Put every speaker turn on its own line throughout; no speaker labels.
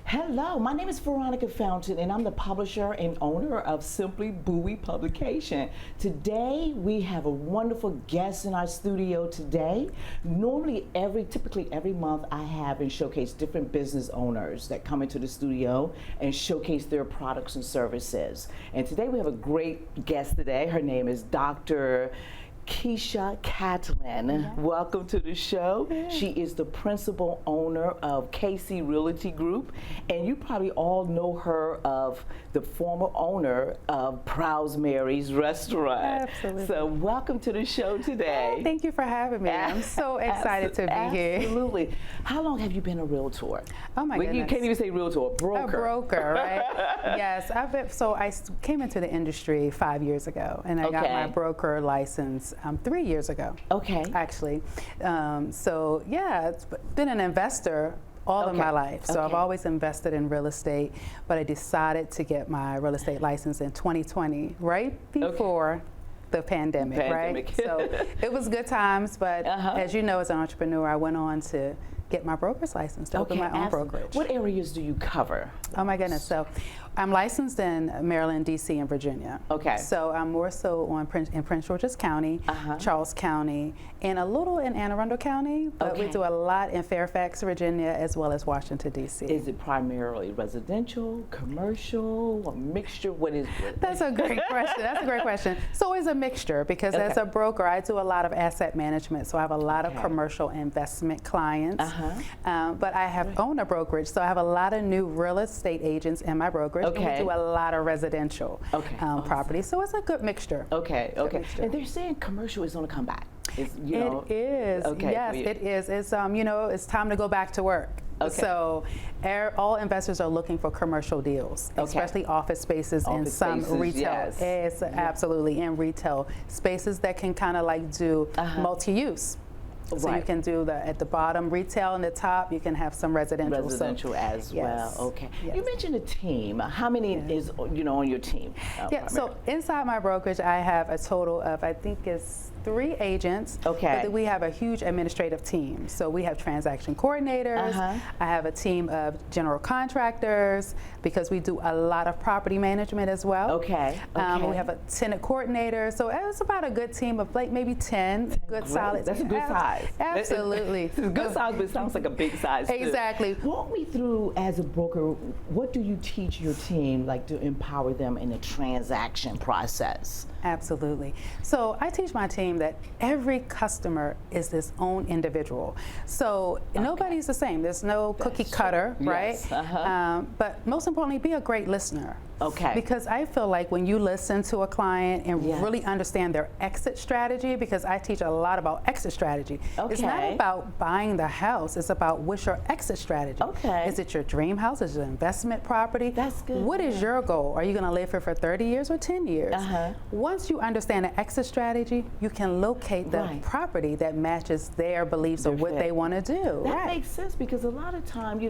Hello, my name is Veronica Fountain, and I'm the publisher and owner of Simply Bowie Publication. Today, we have a wonderful guest in our studio today. Typically every month, I have and showcase different business owners that come into the studio and showcase their products and services. And today, we have a great guest today. Her name is Dr. Kesha Catlin.
Yeah.
Welcome to the show.
Yeah.
She is the principal owner of KC Realty Group, and you probably all know her of the former owner of Proud Mary's Restaurant.
Absolutely.
So welcome to the show today.
Oh, thank you for having me. I'm so excited to be here.
Absolutely. How long have you been a realtor?
Oh my goodness.
You can't even say realtor, broker.
A broker, right? Yes. I came into the industry 5 years ago, and I got my broker license 3 years ago.
Okay.
Actually. So yeah, it's been an investor all of my life. So I've always invested in real estate, but I decided to get my real estate license in 2020, right before the pandemic, right? So it was good times, but as you know, as an entrepreneur, I went on to get my broker's license to open my own brokerage.
What areas do you cover?
Oh my goodness. So I'm licensed in Maryland, DC, and Virginia.
Okay.
So I'm more so in Prince George's County, Charles County, and a little in Anne Arundel County, but we do a lot in Fairfax, Virginia, as well as Washington, DC.
Is it primarily residential, commercial, a mixture? What is it?
That's a great question. That's a great question. So it's a mixture because as a broker, I do a lot of asset management. So I have a lot of commercial investment clients, but I have owned a brokerage. So I have a lot of new real estate agents in my brokerage. And we do a lot of residential property. So it's a good mixture.
Okay. And they're saying commercial is going to come back.
It is. Okay. Yes, it is. It's it's time to go back to work. Okay. So all investors are looking for commercial deals, especially office spaces and some retail. Yes. Absolutely, in retail spaces that can kind of like do multi-use. So you can do at the bottom retail and the top, you can have some residential.
Residential as well. Okay. Yes. You mentioned a team. How many is on your team?
So inside my brokerage, I have a total of, I think it's 3 agents. Okay. But we have a huge administrative team. So we have transaction coordinators. I have a team of general contractors because we do a lot of property management as well. Okay. We have a tenant coordinator. So it's about a good team of like maybe 10 good solid.
That's a good size.
Absolutely.
It's a good size, but it sounds like a big size too.
Exactly.
Walk me through, as a broker, what do you teach your team like to empower them in the transaction process?
Absolutely. So I teach my team that every customer is his own individual. So nobody's the same. There's no cookie cutter, right? But most importantly, be a great listener. Okay. Because I feel like when you listen to a client and really understand their exit strategy, because I teach a lot about exit strategy. It's not about buying the house. It's about what's your exit strategy. Okay. Is it your dream house? Is it an investment property? That's good. What is your goal? Are you going to live here for 30 years or 10 years? Once you understand the exit strategy, you can locate the property that matches their beliefs or what they want to do.
That makes sense, because a lot of time,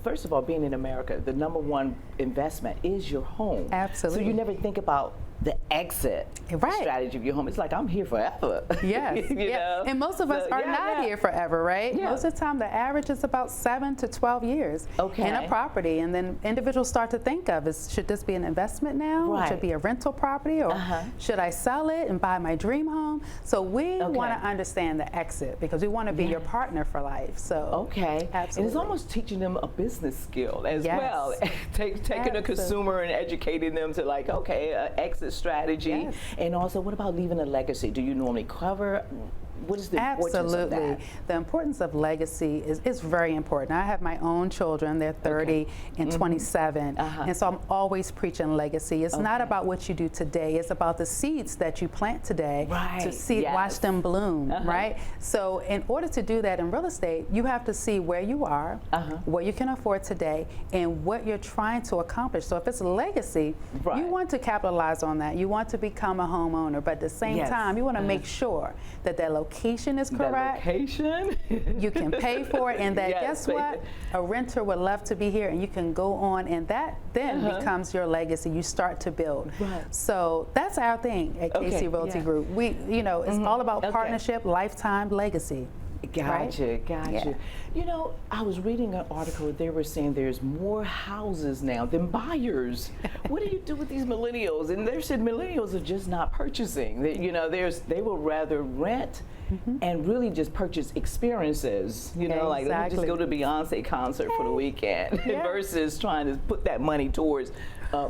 first of all, being in America, the #1 investment is your home.
Absolutely.
So you never think about the exit strategy of your home. It's like, I'm here forever.
Yes.
you know?
And most of us are not here forever, right? Most of the time, the average is about 7 to 12 years in a property. And then individuals start to think of, should this be an investment now? Should it be a rental property? Or should I sell it and buy my dream home? So we want to understand the exit, because we want to be your partner for life. So absolutely.
And it's almost teaching them a business skill as well. Taking a consumer and educating them to like, exit strategy. And also, what about leaving a legacy? Do you normally cover? What is the importance of that?
The importance of legacy is very important. I have my own children. They're 30 and 27. And so I'm always preaching legacy. It's not about what you do today. It's about the seeds that you plant today to watch them bloom, right? So in order to do that in real estate, you have to see where you are, what you can afford today, and what you're trying to accomplish. So if it's a legacy, you want to capitalize on that. You want to become a homeowner, but at the same time, you want to make sure that that location location is correct,
the location.
you can pay for it, and that
Yes,
guess what? A renter would love to be here, and you can go on, and that then becomes your legacy. You start to build.
Right.
So that's our thing at KC Realty Group. We, you know, it's all about partnership, lifetime, legacy.
Gotcha,
right?
gotcha.
Yeah.
You know, I was reading an article, they were saying there's more houses now than buyers. What do you do with these millennials? And they said millennials are just not purchasing. You know, they will rather rent and really just purchase experiences. You know, like let me just go to Beyonce concert for the weekend versus trying to put that money towards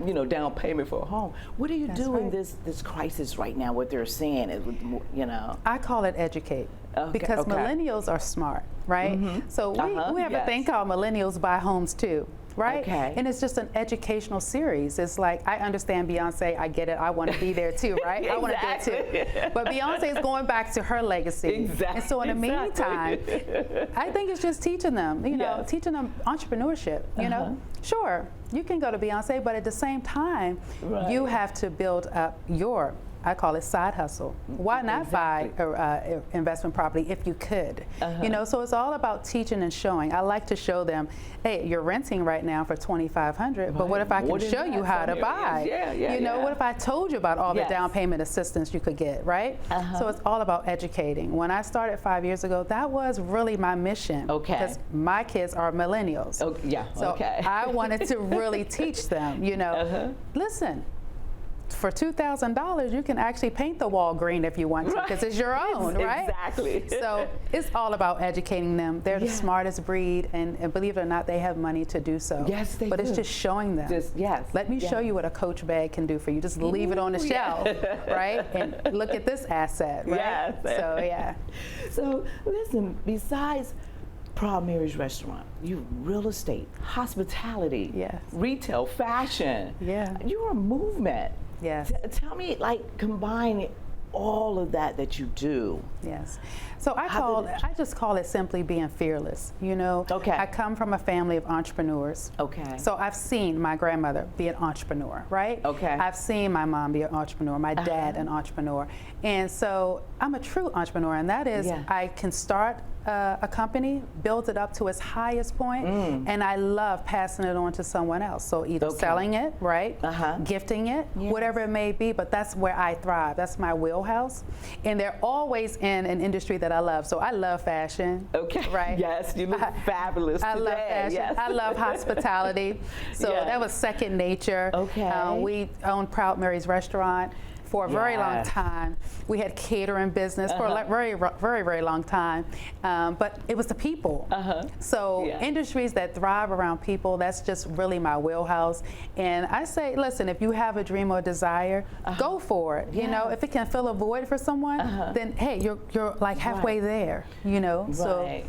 you know, down payment for a home. What do you do in this crisis right now? What they're saying is, you know,
I call it educate. Because millennials are smart, right? So we have a thing called Millennials Buy Homes Too, right?
Okay.
And it's just an educational series. It's like, I understand Beyonce, I get it, I want to be there too, right? I want to be there too. But Beyonce is going back to her legacy.
Exactly.
And so in the meantime, I think it's just teaching them, you know, teaching them entrepreneurship, you know. Sure, you can go to Beyonce, but at the same time, you have to build up your, I call it side hustle. Why not buy investment property if you could? You know, so it's all about teaching and showing. I like to show them, hey, you're renting right now for $2,500, but what if I can show you how to buy? You know, what if I told you about all the down payment assistance you could get, right? So it's all about educating. When I started 5 years ago, that was really my mission. Because my kids are millennials. So I wanted to really teach them, you know, listen, for $2,000, you can actually paint the wall green if you want to, because it's your own, right?
Exactly.
So it's all about educating them. They're the smartest breed, and believe it or not, they have money to do so.
Yes, they do.
But it's just showing them. Let me show you what a Coach bag can do for you. Just leave it on the shelf, right? And look at this asset, right? So
So listen, besides Proud Mary's Restaurant, you real estate, hospitality, retail, fashion. You're a movement. Tell me, like, combine all of that you do.
So I just call it simply being fearless. You know, I come from a family of entrepreneurs. So I've seen my grandmother be an entrepreneur, right? I've seen my mom be an entrepreneur, my dad an entrepreneur. And so I'm a true entrepreneur, and that is I can start a company, build it up to its highest point, and I love passing it on to someone else. So either selling it, right? Gifting it, whatever it may be, but that's where I thrive. That's my wheelhouse. And they're always in an industry that I love. So I love fashion. Right?
Yes, you look fabulous today.
I love fashion. I love hospitality. So that was second nature. We owned Proud Mary's Restaurant for a very long time. We had catering business for a very long time, but it was the people. So industries that thrive around people, that's just really my wheelhouse. And I say, listen, if you have a dream or desire, go for it. You know, if it can fill a void for someone, then hey, you're like halfway there. You know, so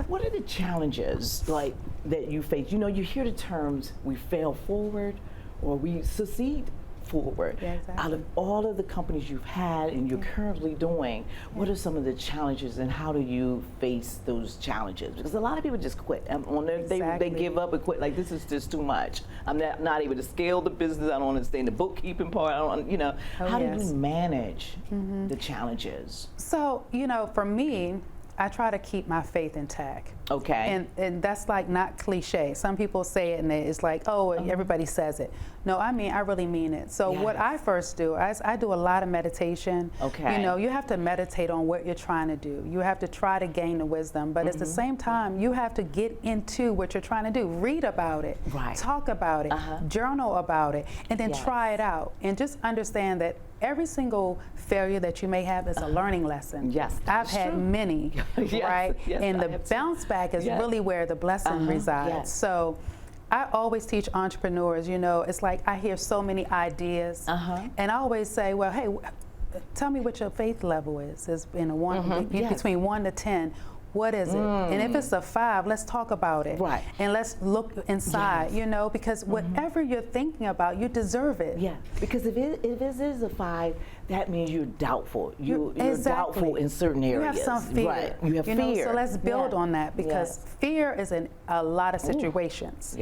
What are the challenges like that you face? You know, you hear the terms "we fail forward" or "we succeed forward." Out of all of the companies you've had and you're currently doing, what are some of the challenges and how do you face those challenges? Because a lot of people just quit. They give up and quit, like, this is just too much. I'm not able to scale the business. I don't understand the bookkeeping part. I don't, you know, how do you manage the challenges?
So, you know, for me, I try to keep my faith intact. And that's like not cliche. Some people say it and it's like, oh, everybody says it. No, I mean, I really mean it. So what I first do, I do a lot of meditation. You know, you have to meditate on what you're trying to do. You have to try to gain the wisdom, but at the same time, you have to get into what you're trying to do. Read about it, talk about it, journal about it, and then try it out. And just understand that every single failure that you may have is a learning lesson. I've had many, right? And the bounce back is really where the blessing resides. So I always teach entrepreneurs, you know, it's like I hear so many ideas, and I always say, well, hey, tell me what your faith level is. It's in a between 1 to 10. What is it? And if it's a 5, let's talk about it. And let's look inside, you know, because whatever you're thinking about, you deserve it.
Because if it is a 5, that means you're doubtful. You're doubtful in certain areas.
You have some fear.
You have fear.
Know, so let's build on that, because fear is in a lot of situations.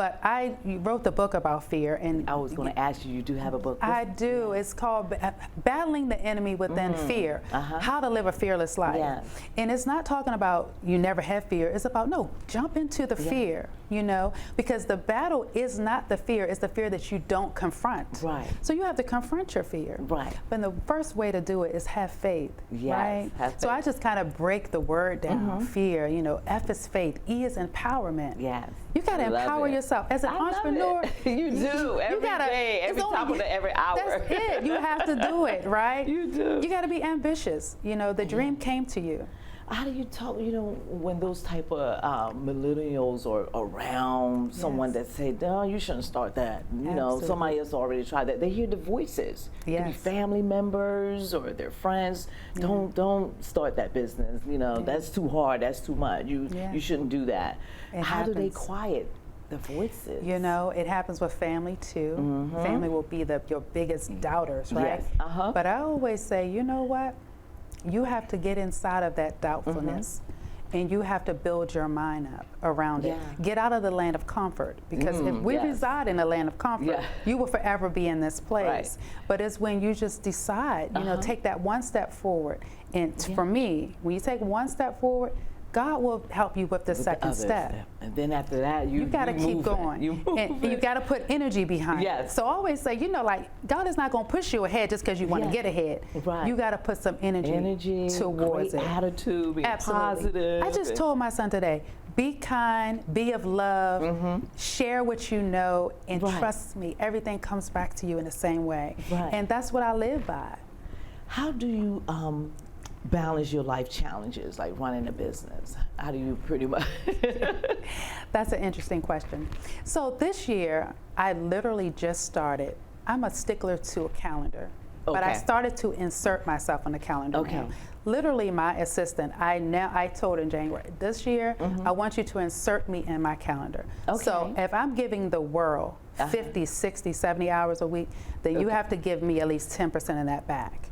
But I wrote the book about fear, and
I was going to ask you, you do have a book?
I do. It's called Battling the Enemy Within Fear, How to Live a Fearless Life.
Yes.
And it's not talking about you never have fear. It's about, no, jump into the fear, you know, because the battle is not the fear, it's the fear that you don't confront.
Right.
So you have to confront your fear.
Right.
But the first way to do it is have faith,
Yes,
right?
have faith.
So I just kind of break the word down, fear, you know, F is faith, E is empowerment.
Yes.
You got to empower yourself. As an entrepreneur,
you do every day, every top of every hour.
That's it. You have to do it, right?
You do.
You got to be ambitious. You know, the dream came to you.
How do you talk, you know, when those type of millennials are around someone that say, no, you shouldn't start that. You know, somebody else already tried that. They hear the voices. It could be family members or their friends. Don't start that business. You know, that's too hard. That's too much. You shouldn't do that. How do they quiet the voices?
You know, it happens with family too. Family will be your biggest doubters, right?
Yes.
But I always say, you know what? You have to get inside of that doubtfulness, and you have to build your mind up around it. Get out of the land of comfort, because if we reside in the land of comfort, you will forever be in this place. Right. But it's when you just decide, you know, take that one step forward. And for me, when you take one step forward, God will help you with the second step.
And then after that, you
got to keep going. And you got to put energy behind it. So I always say, you know, like, God is not going to push you ahead just because you want to get ahead.
Right.
You got to put some energy towards
great
it.
Attitude, be positive.
I just told my son today, be kind, be of love, share what you know, and trust me, everything comes back to you in the same way. And that's what I live by.
How do you balance your life challenges, like running a business? How do you pretty much?
That's an interesting question. So this year, I literally just started. I'm a stickler to a calendar, but I started to insert myself on the calendar now. Literally, my assistant, I told in January, this year, I want you to insert me in my calendar. So if I'm giving the world 50, 60, 70 hours a week, then you have to give me at least 10% of that back.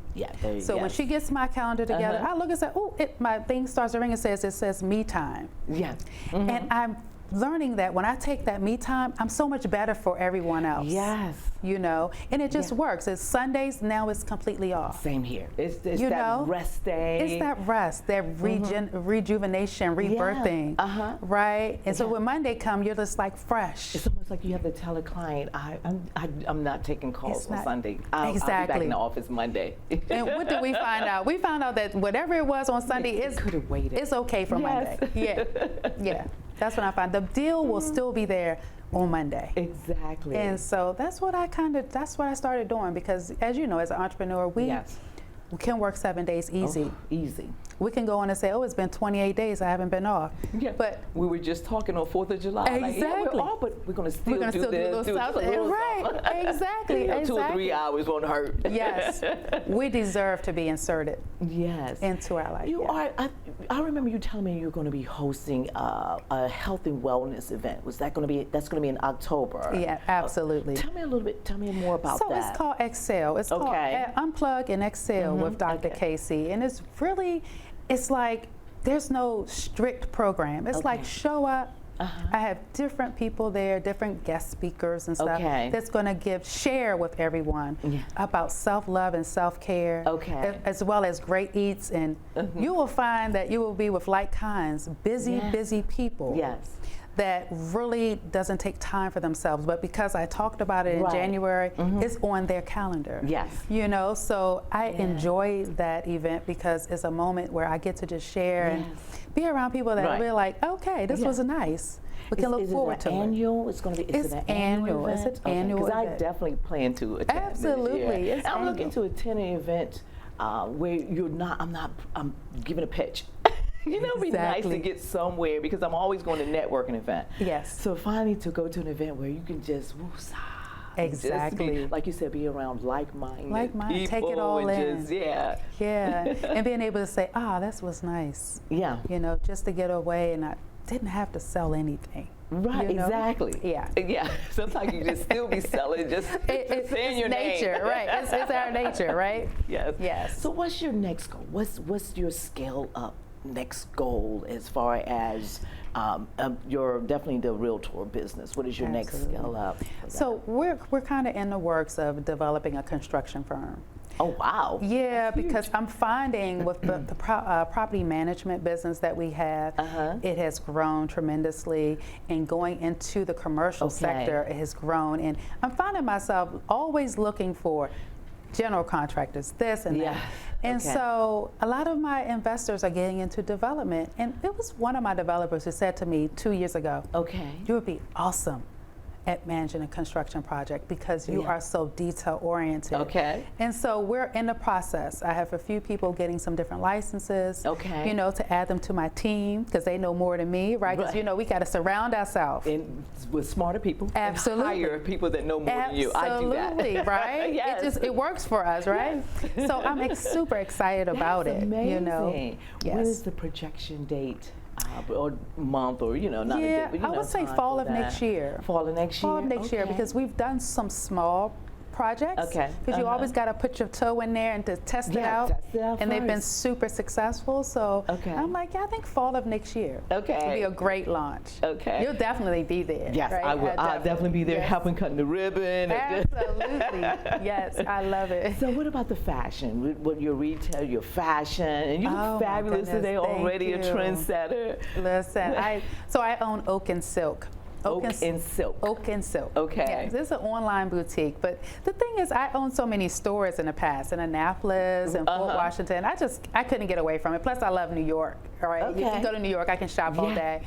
So when she gets my calendar together, I look and say, oh, my thing starts to ring and it says me time. And I'm learning that when I take that me time, I'm so much better for everyone else. You know, and it just works. It's Sundays, now it's completely off.
Same here. It's that rest day.
It's that rest, that rejuvenation, rebirthing, right? And so when Monday comes, you're just like fresh.
It's almost like you have to tell a client, I'm not taking calls on Sunday. I'll be back in the office Monday.
And what did we find out? We found out that whatever it was on Sunday, it's okay for Monday. That's when I find the deal will still be there on Monday.
Exactly.
And so that's what I started doing, because as you know, as an entrepreneur, we can work 7 days easy.
Easy.
We can go on and say, oh, it's been 28 days, I haven't been off. But
we were just talking on 4th of July.
Exactly.
Like, we're off, but we're going to still do this.
Right, exactly.
2 or 3 hours won't hurt.
Yes. We deserve to be inserted into our life.
You are. I remember you telling me you're going to be hosting a health and wellness event. That's going to be in October.
Yeah, absolutely.
Tell me more about that.
So it's called ex-hale. It's called Unplug and ex-hale with Dr. Casey. And it's really, it's like there's no strict program. It's like show up. I have different people there, different guest speakers and stuff that's going to share with everyone about self-love and self-care, as well as great eats. And you will find that you will be with like kinds, busy people. That really doesn't take time for themselves, but because I talked about it in January, it's on their calendar. You know, so I enjoy that event because it's a moment where I get to just share and be around people that are really like, okay, this was nice. We can look forward to it.
Annual? It's going to be.
It's an annual. It's an annual.
Because I definitely plan to attend.
Absolutely.
I'm looking to attend an event where you're not. I'm giving a pitch. You know, it'd be nice to get somewhere because I'm always going to networking event. So finally to go to an event where you can just
exactly,
like you said, be around like-minded people.
Take it all in.
Just,
and being able to say, that was nice. You know, just to get away, and I didn't have to sell anything.
Right,
you know?
Exactly. Sometimes you just still be selling, just saying your
nature,
name.
Right? It's our nature, right?
Yes. So what's your next goal? What's your scale up next goal as far as you're definitely the realtor business? What is your next scale up?
So we're kind of in the works of developing a construction firm.
Oh, wow.
Yeah, because I'm finding with the property management business that we have, it has grown tremendously, and going into the commercial sector, it has grown. And I'm finding myself always looking for general contractors, this and that. And so a lot of my investors are getting into development. And it was one of my developers who said to me 2 years ago, you would be awesome at managing a construction project because you are so detail oriented. And so we're in the process. I have a few people getting some different licenses, you know, to add them to my team because they know more than me, right? Because you know, we got to surround ourselves
with smarter people.
Absolutely.
And hire people that know more than you. I do that.
Absolutely, right? It works for us, right? So I'm super excited about it.
Amazing.
You know,
when is the projection date? Or month, or you know, not a date, but you know,
I would say fall of next year.
Fall of next year.
Fall of next year, because we've done some small projects. Because you always got to put your toe in there and to test it out. And they've been super successful. So I'm like, I think fall of next year. It'll be a great launch. You'll definitely be there.
Yes,
right?
I will. I'll definitely be there helping cutting the ribbon.
Absolutely. Yes, I love it.
So what about the fashion? What your retail, your fashion, and you look fabulous today. Already a trendsetter.
Listen, I own Oak and Silk.
Oak and Silk.
Oak and Silk.
Okay.
This is an online boutique, but the thing is, I owned so many stores in the past, in Annapolis and Fort Washington. I couldn't get away from it. Plus, I love New York. All right. If you go to New York, I can shop all day.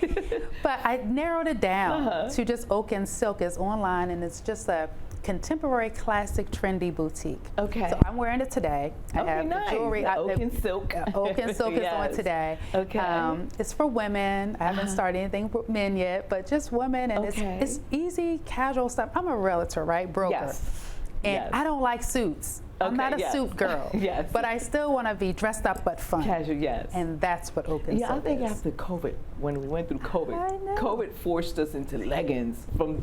But I narrowed it down to just Oak and Silk. It's online, and it's just a contemporary, classic, trendy boutique. So I'm wearing it today. I have the jewelry.
Oak and Silk.
Oak and Silk is on today. It's for women. I haven't started anything for men yet, but just women, and it's easy, casual stuff. I'm a realtor, right? Broker. And I don't like suits. I'm not a suit girl. But I still want to be dressed up but fun.
Casual,
And that's what Oak and Silk is.
I think after COVID, when we went through COVID, COVID forced us into leggings from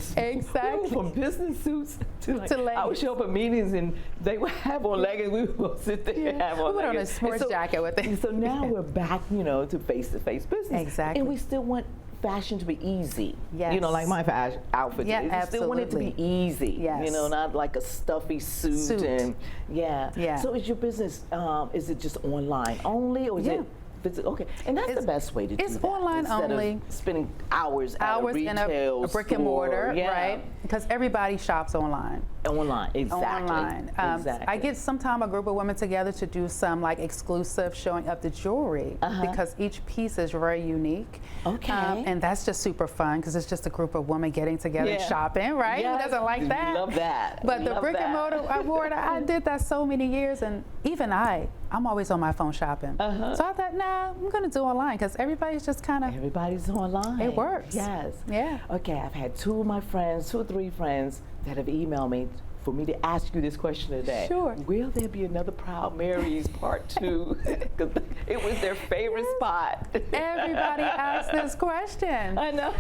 business suits to leggings. I would show up at meetings and they would have on leggings. We would sit there and have on leggings.
We put on a sports jacket with it.
So now we're back, you know, to face-to-face business. And we still want fashion to be easy. You know, like my fashion outfit. We still want it to be easy. You know, not like a stuffy suit. And so is your business, is it just online only, or is it physical? And that's the best way to do that.
It's online only.
Of spending hours at a retail
in a brick and mortar, right? Because everybody shops online.
Exactly.
I get sometime a group of women together to do some like exclusive showing up the jewelry because each piece is very unique. And that's just super fun because it's just a group of women getting together and shopping, right? Who doesn't like that?
Love that.
But the brick and mortar, I did that so many years, and even I'm always on my phone shopping. So I thought, nah, I'm going to do online because everybody's just kind of.
Everybody's online.
It works.
Okay, I've had two or three friends that have emailed me for me to ask you this question today. Will there be another Proud Marys Part 2? Because it was their favorite spot.
Everybody asks this question.
I know.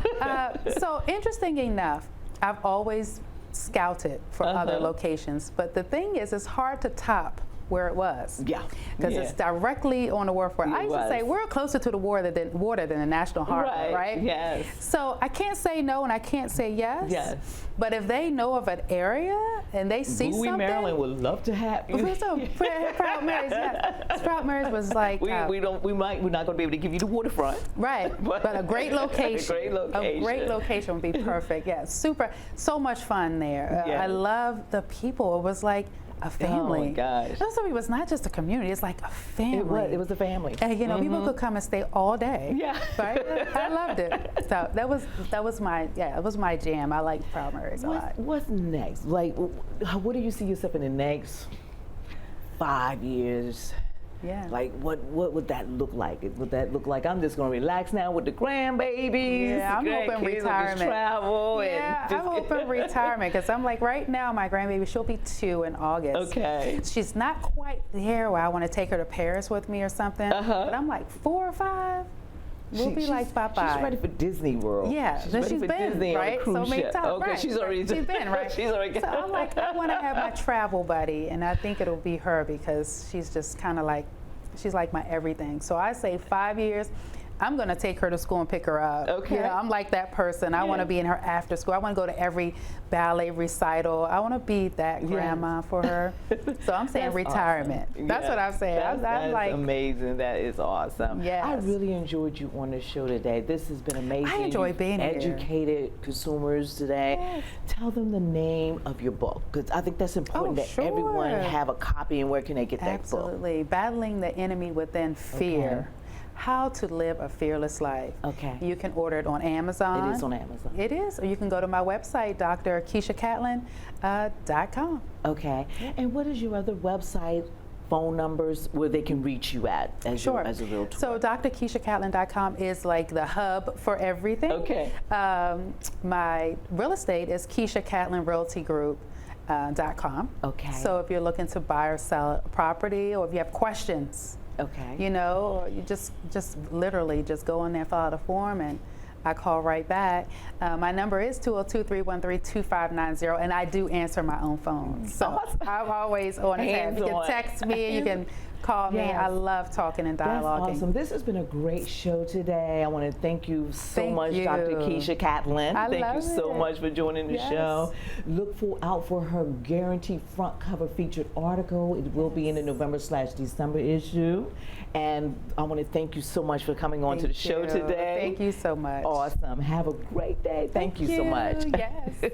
So interesting enough, I've always scouted for other locations, but the thing is, it's hard to top where it was. Because it's directly on the waterfront. I used to say we're closer to the water than the National Harbor, right? So I can't say no and I can't say yes. But if they know of an area and they see
Bowie,
something,
Maryland would love to have you.
So Proud Marys, Proud Marys was like
we're not going to be able to give you the waterfront.
But a great location. A great location would be perfect. Super, so much fun there. I love the people. It was like a family.
Oh my gosh.
It was not just a community, it's like a family.
It was a family.
And you know, people could come and stay all day. Right? I loved it. So that was my jam. I like Proud Marys a lot.
What's next? Like, what do you see yourself in the next 5 years? Like, what would that look like? Would that look like I'm just going to relax now with the grandbabies?
I'm hoping retirement.
Travel
I'm hoping retirement because I'm like, right now, my grandbaby, she'll be 2 in August. She's not quite there where I want to take her to Paris with me or something. But I'm like 4 or 5. We'll be like bye-bye.
She's ready for Disney World.
She's been,
Disney
right?
So
many times.
She's
been, right?
She's already
So I'm like, I want to have my travel buddy, and I think it'll be her because she's just kind of like, she's like my everything. So I say 5 years. I'm going to take her to school and pick her up.
Okay.
You know, I'm like that person. I want to be in her after school. I want to go to every ballet recital. I want to be that grandma for her. So I'm saying retirement.
Awesome.
That's what I'm saying.
That's
like,
amazing. That is awesome.
Yes.
I really enjoyed you on the show today. This has been amazing.
I enjoy being here.
Educated consumers today.
Yes.
Tell them the name of your book, because I think that's important that everyone have a copy. And where can they get that book?
Absolutely. Battling the Enemy Within Fear.
Okay.
How to Live a Fearless Life.
Okay.
You can order it on Amazon.
It is on Amazon.
It is. Or you can go to my website, drkeshacatlin.com.
Okay. And what is your other website, phone numbers, where they can reach you at as, as a realtor?
So drkeshacatlin.com is like the hub for everything.
Okay.
My real estate is Kesha Catlin Realty Group.com.
Okay.
So if you're looking to buy or sell a property, or if you have questions,
okay,
you know, or you just literally just go on there, fill out a form, and I call right back. My number is 202-313-2590, and I do answer my own phone. So
awesome.
I'm always on it. You can text me, you can call me. I love talking and dialoguing.
That's awesome. This has been a great show today. I want to thank you so much, Dr. Kesha Catlin. Thank you so much for joining the show. Look out for her guaranteed front cover featured article. It will be in the November/December issue. And I want to thank you so much for coming on to the show today.
Thank you so much.
Awesome. Have a great day. Thank you so much.
Yes.